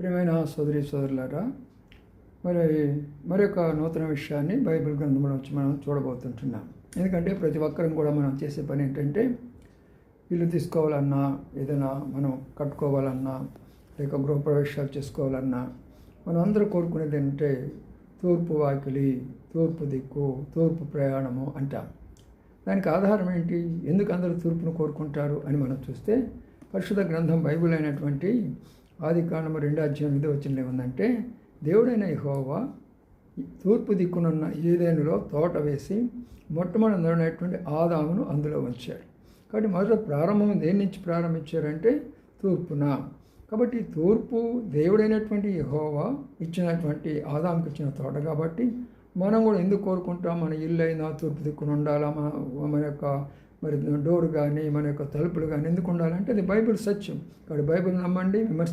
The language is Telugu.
ప్రియమైన సోదరి సోదరులారా, మరొక నూతన విషయాన్ని బైబిల్ గ్రంథంలో వచ్చి మనం చూడబోతుంటున్నాం. ఎందుకంటే ప్రతి ఒక్కరం కూడా మనం చేసే పని ఏంటంటే, ఇల్లు తీసుకోవాలన్నా, ఏదైనా మనం కట్టుకోవాలన్నా, లేక గృహప్రవేశాలు చేసుకోవాలన్నా, మనం అందరూ కోరుకునేది ఏంటంటే తూర్పు వాకిలి, తూర్పు దిక్కు, తూర్పు ప్రయాణము అంటాం. దానికి ఆధారం ఏంటి? ఎందుకు అందరూ తూర్పును కోరుకుంటారు అని మనం చూస్తే, పరిశుద్ధ గ్రంథం బైబిల్ అయినటువంటి ఆదికాండము 2:8 ఏముందంటే, దేవుడైన యెహోవా తూర్పు దిక్కునున్న ఏదెనులో తోట వేసి మొట్టమొదటి ఆదామును అందులో ఉంచాడు. కాబట్టి మొదట ప్రారంభం దేని నుంచి ప్రారంభించారంటే తూర్పున. కాబట్టి తూర్పు దేవుడైనటువంటి యెహోవా ఇచ్చినటువంటి ఆదాముకి ఇచ్చిన తోట. కాబట్టి మనం కూడా ఎందుకు కోరుకుంటాం? మన ఇల్లు అయినా తూర్పు దిక్కున ఉండాలా, మన యొక్క డోర్ కానీ, మన యొక్క తలుపులు కానీ ఎందుకు ఉండాలంటే అది బైబిల్ సత్యం. కాబట్టి బైబిల్ నమ్మండి, విమర్శ